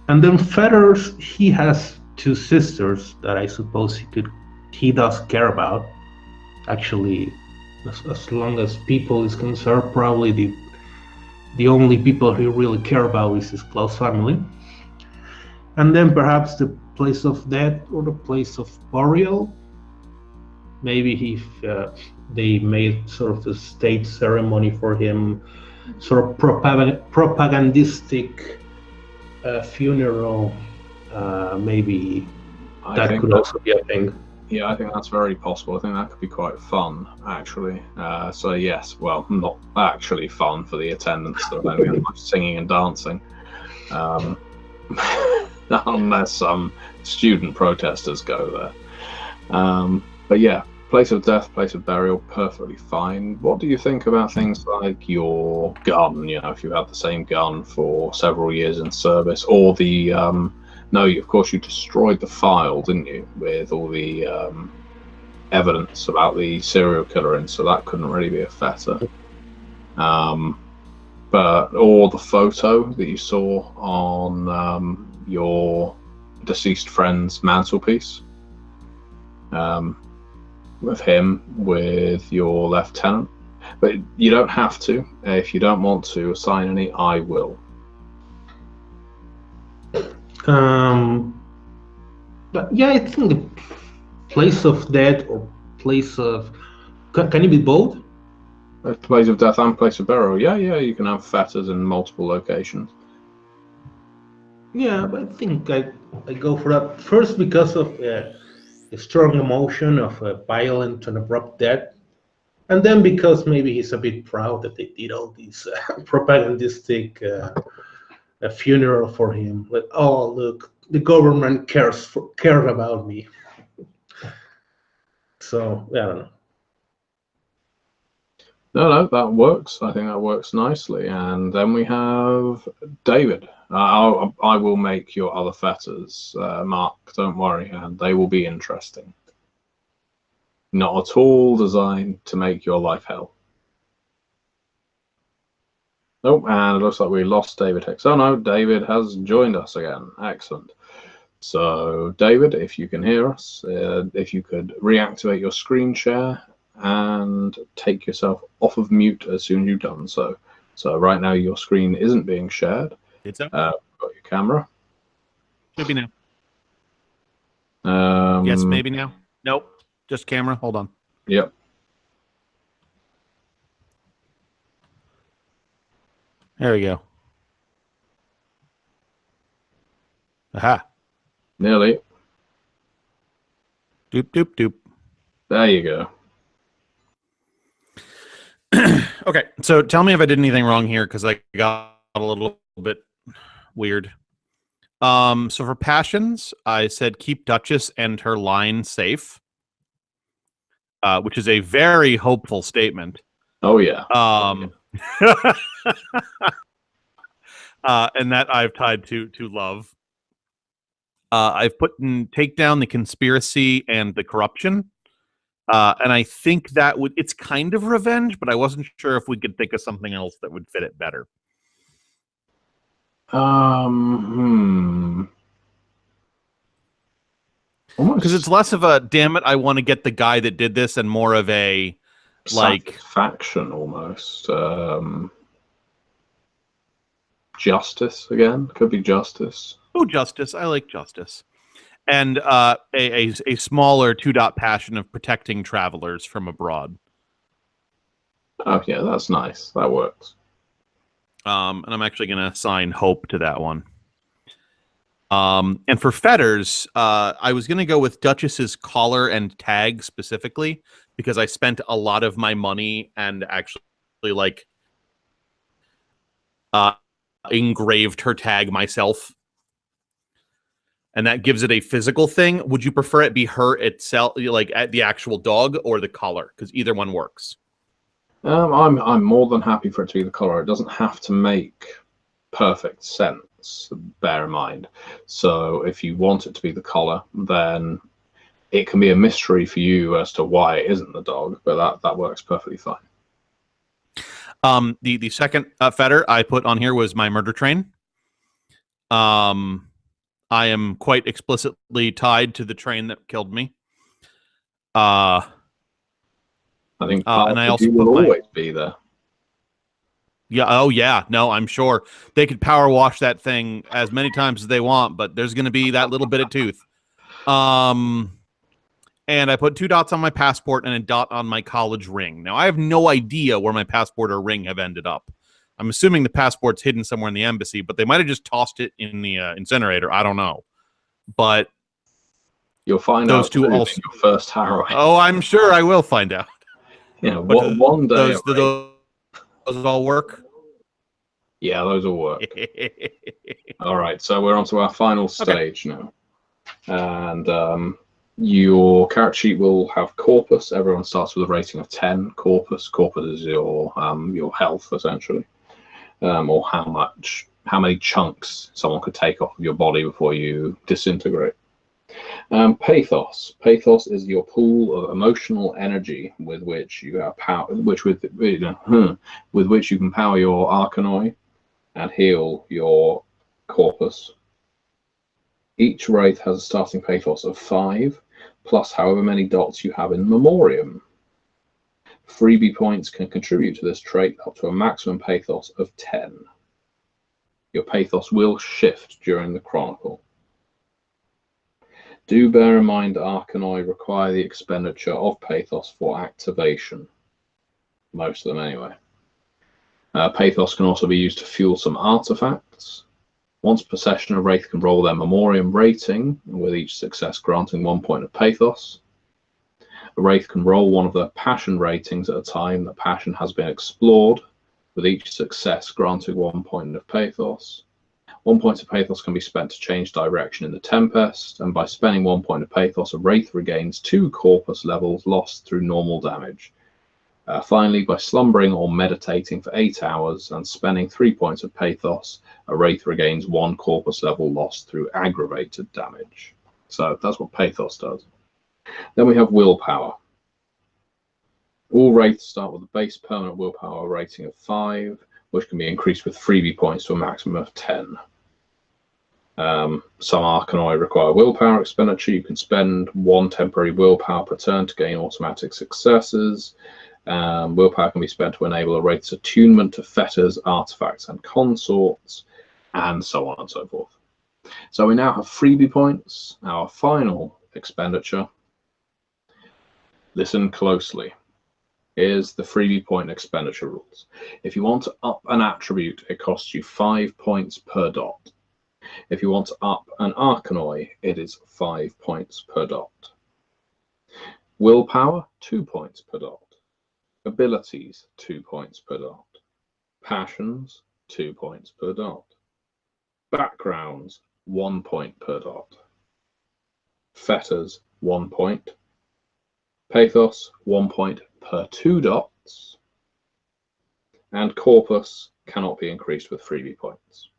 And then fetters, he has two sisters that I suppose he does care about. Actually, as long as people is concerned, probably the only people he really care about is his close family. And then perhaps the place of death or the place of burial. Maybe if they made sort of a state ceremony for him, sort of propagandistic funeral, maybe that could also be a thing. Yeah, I think that's very possible. I think that could be quite fun, actually. So yes, well, not actually fun for the attendants. They're only going to be singing and dancing, unless some student protesters go there. But yeah, place of death, place of burial, perfectly fine. What do you think about things like your gun? If you had the same gun for several years in service, or the no, of course you destroyed the file, didn't you, with all the evidence about the serial killer in, so that couldn't really be a fetter. Or the photo that you saw on your deceased friend's mantelpiece, with him, with your lieutenant. But you don't have to. If you don't want to assign any, I will. But yeah, I think the place of death or place of... Can it be both? Place of death and place of burial. Yeah, you can have fetters in multiple locations. Yeah, but I think I go for that. First, because of the strong emotion of a violent and abrupt death. And then because maybe he's a bit proud that they did all these propagandistic funeral for him. Like, oh, look, the government cares about me. So, I don't know. No, that works. I think that works nicely. And then we have David. I will make your other fetters, Mark. Don't worry, and they will be interesting. Not at all designed to make your life hell. Oh, and it looks like we lost David Hicks. Oh no, David has joined us again. Excellent. So, David, if you can hear us, if you could reactivate your screen share and take yourself off of mute as soon as you've done so. So right now your screen isn't being shared. It's up. Got your camera. Maybe now. Yes, maybe now. Nope. Just camera. Hold on. Yep. There we go. Aha. Nearly. Doop, doop, doop. There you go. Okay, so tell me if I did anything wrong here, because I got a little bit weird. So for passions, I said keep Duchess and her line safe, which is a very hopeful statement. Oh yeah. And that I've tied to love. I've put in take down the conspiracy and the corruption. And I think that it's kind of revenge, but I wasn't sure if we could think of something else that would fit it better. Because it's less of a damn it, I want to get the guy that did this, and more of a satisfaction almost. Justice again, could be justice. Oh, justice! I like justice. And a smaller two-dot passion of protecting travelers from abroad. Oh yeah, that's nice. That works. And I'm actually going to assign hope to that one. And for fetters, I was going to go with Duchess's collar and tag specifically, because I spent a lot of my money and actually engraved her tag myself. And that gives it a physical thing. Would you prefer it be her itself, like at the actual dog, or the collar? Because either one works. I'm more than happy for it to be the collar. It doesn't have to make perfect sense, bear in mind. So if you want it to be the collar, then it can be a mystery for you as to why it isn't the dog, but that works perfectly fine. The second fetter I put on here was my murder train. I am quite explicitly tied to the train that killed me. I think part and I of also you will put my always be there. yeah. Oh yeah. No, I'm sure they could power wash that thing as many times as they want, but there's going to be that little bit of tooth. And I put 2 dots on my passport and a dot on my college ring. Now I have no idea where my passport or ring have ended up. I'm assuming the passport's hidden somewhere in the embassy, but they might have just tossed it in the incinerator. I don't know. But You'll find those out two in also. your first harrowing. Oh, I'm sure I will find out. Yeah, But one day. those all work? Yeah, those will work. All right, so we're on to our final stage now. And your character sheet will have corpus. Everyone starts with a rating of 10. Corpus is your health, essentially. Or how many chunks someone could take off of your body before you disintegrate. Pathos is your pool of emotional energy with which you have power, with which you can power your Arcanoi and heal your corpus. Each wraith has a starting pathos of 5, plus however many dots you have in memoriam. Freebie points can contribute to this trait up to a maximum pathos of 10. Your pathos will shift during the chronicle. Do bear in mind Arcanoi require the expenditure of pathos for activation. Most of them anyway. Pathos can also be used to fuel some artifacts. Once per session, a wraith can roll their memoriam rating, with each success granting 1 point of pathos. A wraith can roll one of their passion ratings at a time that passion has been explored, with each success granting 1 point of pathos. 1 point of pathos can be spent to change direction in the Tempest, and by spending 1 point of pathos, a wraith regains 2 corpus levels lost through normal damage. Finally, by slumbering or meditating for 8 hours and spending 3 points of pathos, a wraith regains 1 corpus level lost through aggravated damage. So that's what pathos does. Then we have willpower. All wraiths start with a base permanent willpower rating of 5, which can be increased with freebie points to a maximum of 10. Some Arcanoi require willpower expenditure. You can spend 1 temporary willpower per turn to gain automatic successes. Willpower can be spent to enable a wraith's attunement to fetters, artifacts, and consorts, and so on and so forth. So we now have freebie points, our final expenditure. Listen closely. Here's the freebie point expenditure rules. If you want to up an attribute, it costs you 5 points per dot. If you want to up an Arcanoi, it is 5 points per dot. Willpower, 2 points per dot. Abilities, 2 points per dot. Passions, 2 points per dot. Backgrounds, 1 point per dot. Fetters, 1 point. Pathos, 1 point per 2 dots. And corpus cannot be increased with freebie points.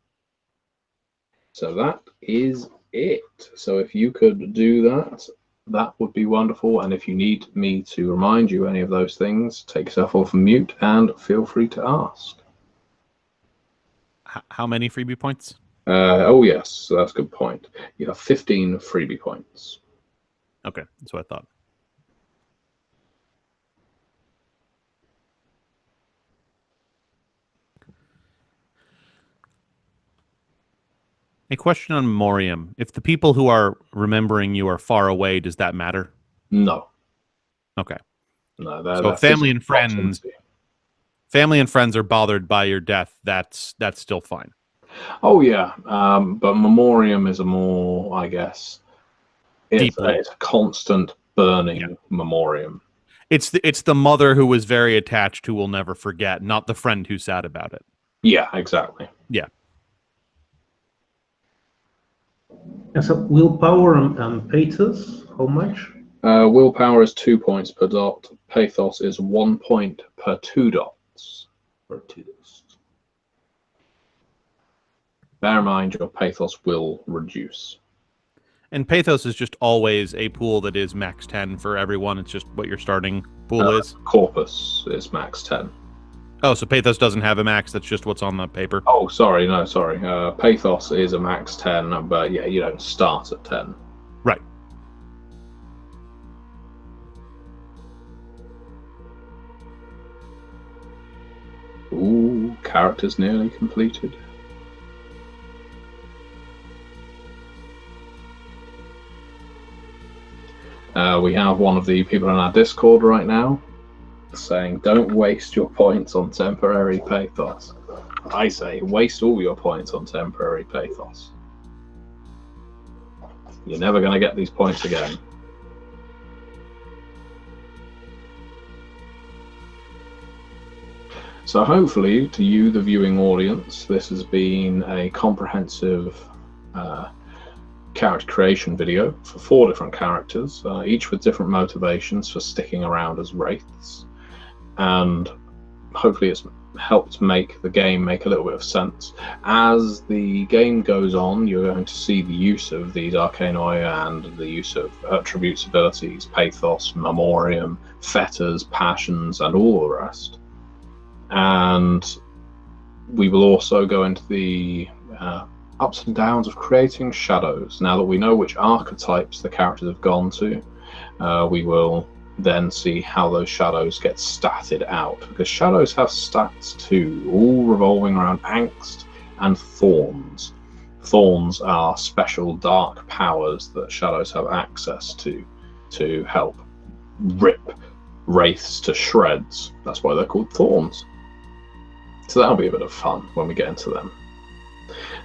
So that is it. So if you could do that, that would be wonderful. And if you need me to remind you any of those things, take yourself off mute and feel free to ask. How many freebie points? Oh, yes. So that's a good point. You have 15 freebie points. Okay, that's what I thought. A question on memoriam. If the people who are remembering you are far away, does that matter? No. Okay. No, so family and friends are bothered by your death. That's still fine. Oh yeah, but memoriam is a more, I guess, it's a constant burning memoriam. It's the mother who was very attached who will never forget, not the friend who's sad about it. Yeah, exactly. Yeah. And so willpower and pathos, how much? Willpower is 2 points per dot. Pathos is 1 point per 2 dots. Bear in mind your pathos will reduce. And Pathos is just always a pool that is max 10 for everyone. It's just what your starting pool is. Corpus is max 10. Oh, so Pathos doesn't have a max. That's just what's on the paper. Oh, sorry. Pathos is a max 10, but yeah, you don't start at 10. Right. Ooh, characters nearly completed. We have one of the people in our Discord right now saying, don't waste your points on temporary pathos. I say, waste all your points on temporary pathos. You're never going to get these points again. So hopefully, to you, the viewing audience, this has been a comprehensive character creation video for 4 different characters, each with different motivations for sticking around as wraiths. And hopefully it's helped make the game make a little bit of sense. As the game goes on, you're going to see the use of these Arcanoi and the use of attributes, abilities, pathos, memoriam, fetters, passions, and all the rest. And we will also go into the ups and downs of creating shadows. Now that we know which archetypes the characters have gone to, we will then see how those shadows get statted out, because shadows have stats too, all revolving around angst and thorns. Thorns are special dark powers that shadows have access to help rip wraiths to shreds. That's why they're called thorns. So that'll be a bit of fun when we get into them.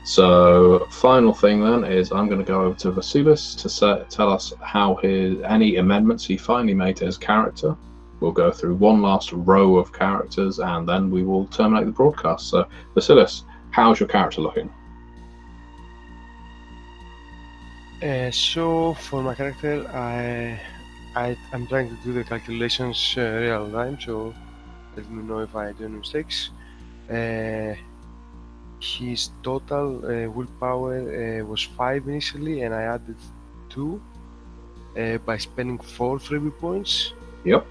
So final thing then is I'm going to go over to Vasilis to tell us how any amendments he finally made to his character. We'll go through one last row of characters and then we will terminate the broadcast. So Vasilis, how's your character looking? So for my character, I'm trying to do the calculations real time, so let me know if I do any mistakes. His total willpower was 5 initially, and I added 2 by spending 4 freebie points. Yep.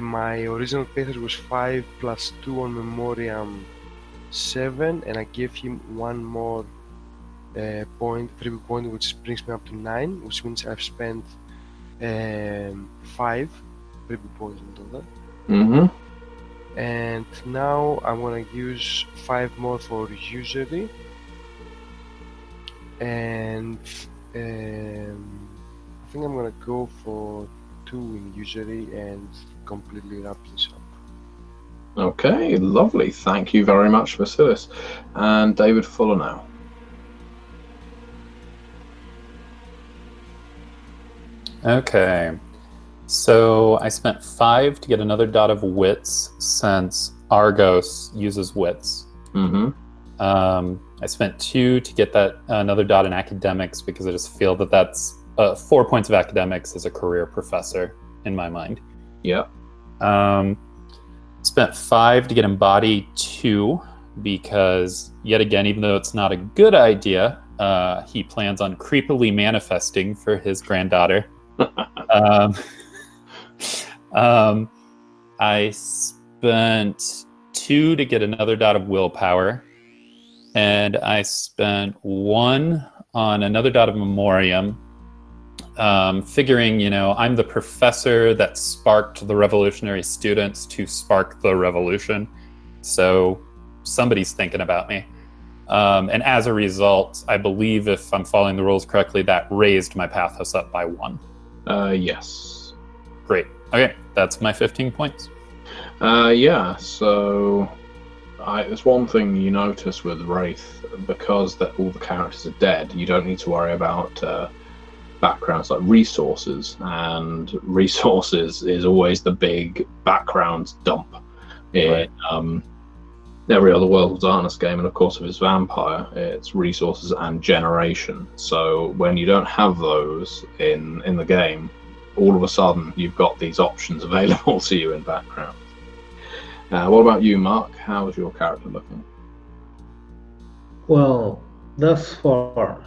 My original pathos was 5 plus 2 on memoriam, 7, and I gave him 1 more freebie point, which brings me up to 9, which means I've spent 5 freebie points in total. Mm-hmm. And now I'm gonna use 5 more for usury, and I think I'm gonna go for 2 in usury and completely wrap this up. Okay, lovely. Thank you very much, Vasilis. And David Fuller now. Okay. So I spent 5 to get another dot of wits, since Argos uses wits. Mm-hmm. I spent 2 to get that another dot in academics, because I just feel that that's 4 points of academics as a career professor in my mind. Yeah. Spent 5 to get embody 2, because yet again, even though it's not a good idea, he plans on creepily manifesting for his granddaughter. I spent 2 to get another dot of willpower, and I spent 1 on another dot of memoriam, figuring, I'm the professor that sparked the revolutionary students to spark the revolution, so somebody's thinking about me. And as a result, I believe, if I'm following the rules correctly, that raised my pathos up by 1. Yes. Great. Okay, that's my 15 points. Yeah, so there's one thing you notice with Wraith, because all the characters are dead, you don't need to worry about backgrounds like resources, and resources is always the big background dump in every other World of Darkness game, and of course if it's Vampire, it's resources and generation. So when you don't have those in the game, all of a sudden you've got these options available to you in background. What about you, Mark? How is your character looking? Well, thus far,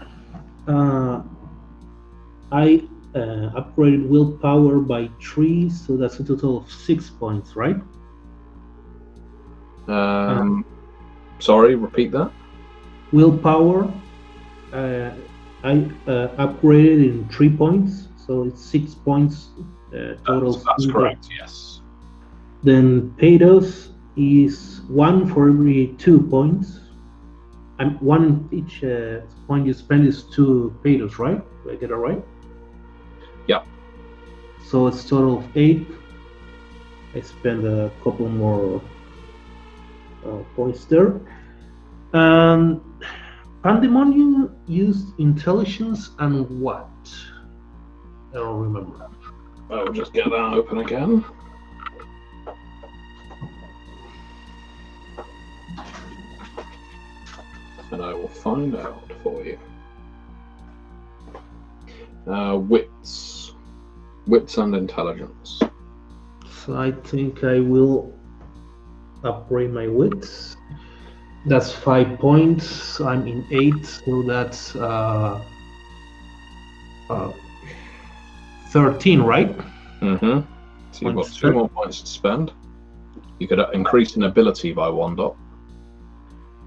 I upgraded willpower by 3, so that's a total of 6 points, right? Sorry, repeat that. Willpower, I upgraded in 3 points, so it's 6 points total. That's correct, yes. Then Pathos is 1 for every 2 points. And one each point you spend is 2 Pathos, right? Do I get it right? Yeah. So it's total of 8. I spend a couple more points there. And Pandemonium used intelligence and what? I don't remember. I'll just get that open again. And I will find out for you. Wits and intelligence. So I think I will upgrade my wits. That's 5 points. I'm in 8, so that's 13, right? Mm-hmm. So you've got 2 more points to spend. You could increase an ability by 1 dot.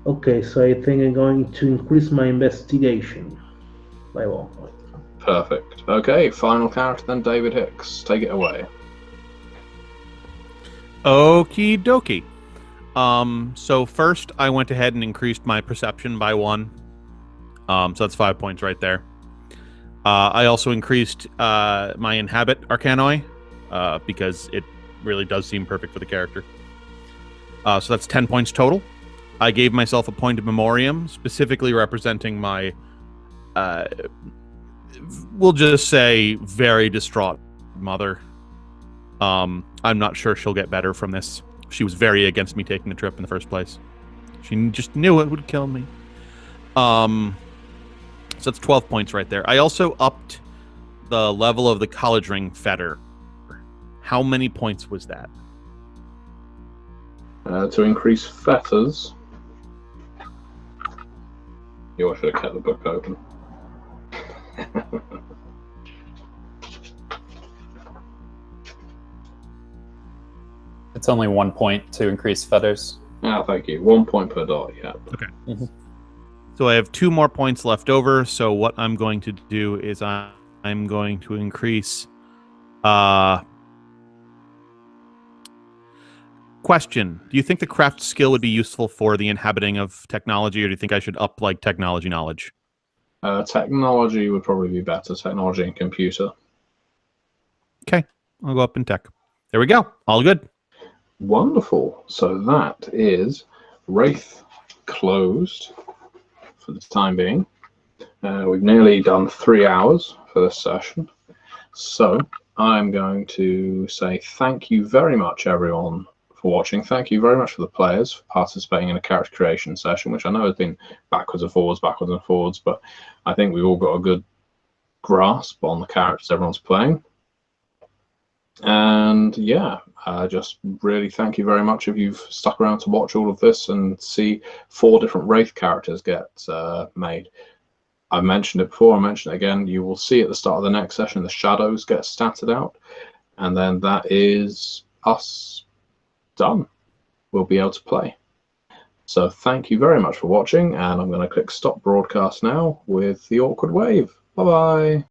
Okay, so I think I'm going to increase my investigation by 1 point. Perfect. Okay, final character then, David Hicks. Take it away. Okie dokie. So first I went ahead and increased my perception by 1. So that's 5 points right there. I also increased my inhabit arcanoi because it really does seem perfect for the character. So that's 10 points total. I gave myself a point of memoriam, specifically representing my, we'll just say, very distraught mother. I'm not sure she'll get better from this. She was very against me taking the trip in the first place. She just knew it would kill me. So that's 12 points right there. I also upped the level of the college ring fetter. How many points was that? To increase fetters. You should have kept the book open. It's only 1 point to increase fetters. Ah, thank you. 1 point per dot, yeah. Okay. Mm-hmm. So I have 2 more points left over. So what I'm going to do is I'm going to increase. Question: do you think the craft skill would be useful for the inhabiting of technology, or do you think I should up like technology knowledge? Technology would probably be better. Technology and computer. Okay, I'll go up in tech. There we go. All good. Wonderful. So that is Wraith closed for the time being. We've nearly done 3 hours for this session. So I'm going to say thank you very much, everyone, for watching. Thank you very much for the players for participating in a character creation session, which I know has been backwards and forwards, but I think we've all got a good grasp on the characters everyone's playing. And yeah, just really thank you very much if you've stuck around to watch all of this and see 4 different Wraith characters get made. I mentioned it before, I mentioned it again. You will see at the start of the next session the shadows get statted out, and then that is us done. We'll be able to play. So thank you very much for watching, and I'm going to click stop broadcast now with the awkward wave. Bye bye.